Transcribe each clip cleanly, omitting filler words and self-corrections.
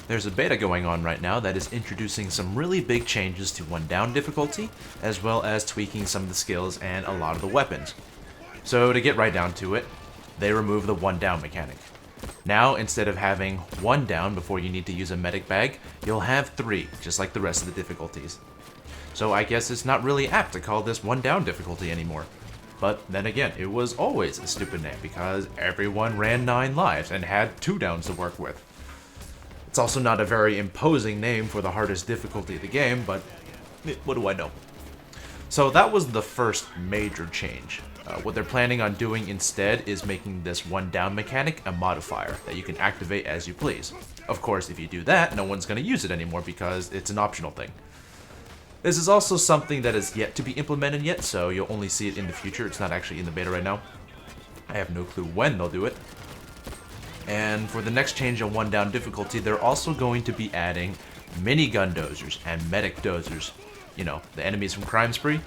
There's a beta going on right now that is introducing some really big changes to one down difficulty, as well as tweaking some of the skills and a lot of the weapons. So to get right down to it, they remove the one down mechanic. Now, instead of having one down before you need to use a medic bag, you'll have 3, just like the rest of the difficulties. So I guess it's not really apt to call this one down difficulty anymore. But then again, it was always a stupid name because everyone ran 9 lives and had 2 downs to work with. It's also not a very imposing name for the hardest difficulty of the game, but what do I know? So that was the first major change. What they're planning on doing instead is making this one down mechanic a modifier that you can activate as you please. Of course, if you do that, no one's going to use it anymore because it's an optional thing. This is also something that is yet to be implemented yet, so you'll only see it in the future. It's not actually in the beta right now. I have no clue when they'll do it. And for the next change in one down difficulty, they're also going to be adding minigun dozers and medic dozers. You know, the enemies from Crime Spree.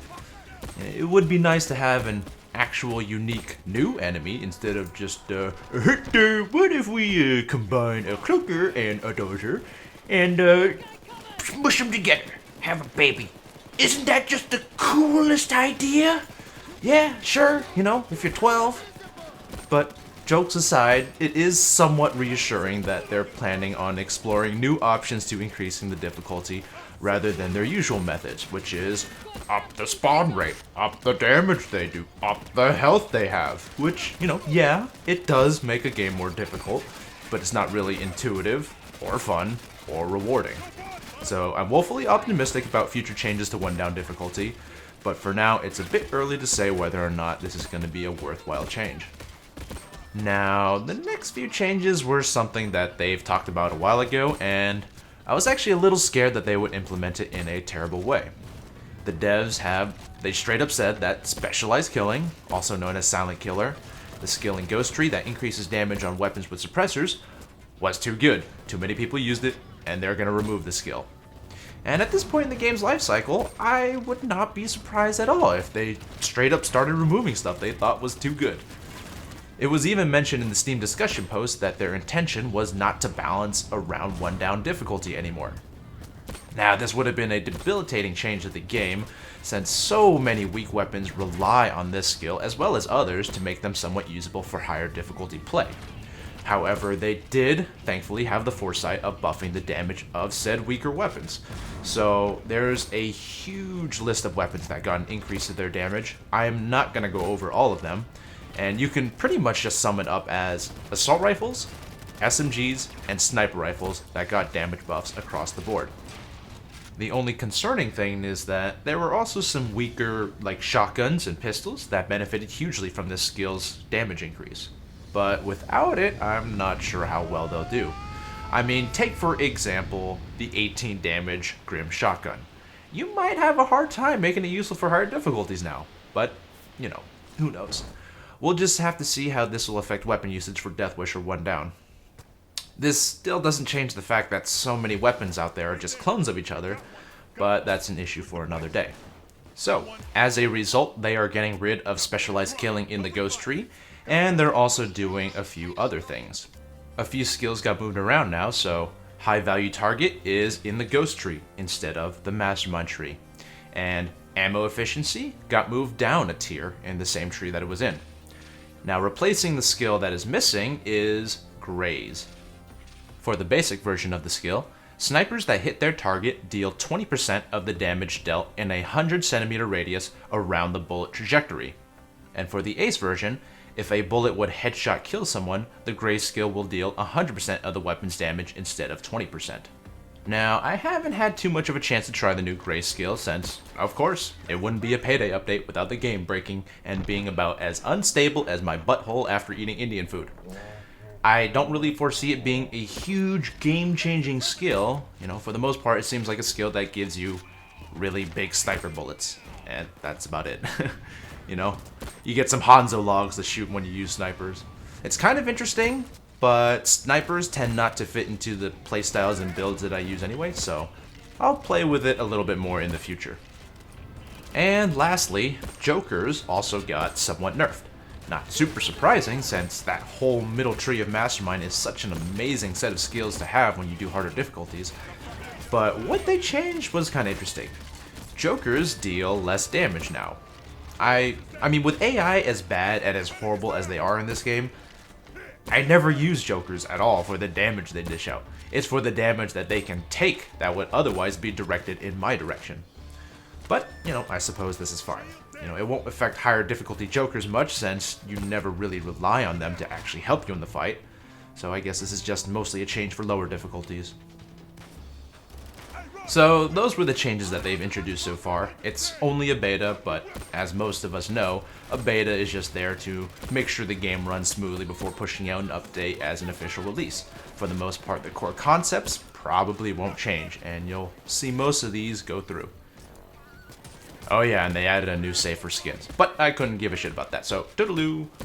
It would be nice to have an actual unique new enemy instead of just, what if we combine a cloaker and a dozer and smush them together, have a baby. Isn't that just the coolest idea? Yeah, sure, you know, if you're 12. But jokes aside, it is somewhat reassuring that they're planning on exploring new options to increasing the difficulty rather than their usual methods, which is up the spawn rate, up the damage they do, up the health they have. Which, you know, yeah, it does make a game more difficult, but it's not really intuitive, or fun, or rewarding. So I'm woefully optimistic about future changes to one down difficulty, but for now it's a bit early to say whether or not this is going to be a worthwhile change. Now, the next few changes were something that they've talked about a while ago, and I was actually a little scared that they would implement it in a terrible way. The devs they straight up said that specialized killing, also known as silent killer, the skill in Ghost Tree that increases damage on weapons with suppressors, was too good. Too many people used it, and they're going to remove the skill. And at this point in the game's life cycle, I would not be surprised at all if they straight up started removing stuff they thought was too good. It was even mentioned in the Steam discussion post that their intention was not to balance around one down difficulty anymore. Now, this would have been a debilitating change to the game, since so many weak weapons rely on this skill as well as others to make them somewhat usable for higher difficulty play. However, they did, thankfully, have the foresight of buffing the damage of said weaker weapons. So there's a huge list of weapons that got an increase to their damage. I am not going to go over all of them, and you can pretty much just sum it up as assault rifles, SMGs, and sniper rifles that got damage buffs across the board. The only concerning thing is that there were also some weaker, like shotguns and pistols, that benefited hugely from this skill's damage increase. But without it, I'm not sure how well they'll do. I mean, take for example the 18 damage Grim shotgun. You might have a hard time making it useful for higher difficulties now, but, you know, who knows. We'll just have to see how this will affect weapon usage for Death Wish or One Down. This still doesn't change the fact that so many weapons out there are just clones of each other, but that's an issue for another day. So, as a result, they are getting rid of specialized killing in the Ghost Tree, and they're also doing a few other things. A few skills got moved around now, so high value target is in the Ghost Tree instead of the Mastermind tree. And ammo efficiency got moved down a tier in the same tree that it was in. Now replacing the skill that is missing is Graze. For the basic version of the skill, snipers that hit their target deal 20% of the damage dealt in a 100 centimeter radius around the bullet trajectory. And for the Ace version, if a bullet would headshot kill someone, the Graze skill will deal 100% of the weapon's damage instead of 20%. Now, I haven't had too much of a chance to try the new Graze skill since, of course, it wouldn't be a Payday update without the game breaking and being about as unstable as my butthole after eating Indian food. I don't really foresee it being a huge game-changing skill. You know, for the most part, it seems like a skill that gives you really big sniper bullets, and that's about it. You know, you get some Hanzo logs to shoot when you use snipers. It's kind of interesting, but snipers tend not to fit into the playstyles and builds that I use anyway, so I'll play with it a little bit more in the future. And lastly, Jokers also got somewhat nerfed. Not super surprising, since that whole middle tree of Mastermind is such an amazing set of skills to have when you do harder difficulties. But what they changed was kind of interesting. Jokers deal less damage now. I mean, with AI as bad and as horrible as they are in this game, I never use Jokers at all for the damage they dish out. It's for the damage that they can take that would otherwise be directed in my direction. But, you know, I suppose this is fine. You know, it won't affect higher difficulty Jokers much since you never really rely on them to actually help you in the fight. So I guess this is just mostly a change for lower difficulties. So those were the changes that they've introduced so far. It's only a beta, but as most of us know, a beta is just there to make sure the game runs smoothly before pushing out an update as an official release. For the most part, the core concepts probably won't change, and you'll see most of these go through. Oh yeah, and they added a new save for skins, but I couldn't give a shit about that, so toodaloo!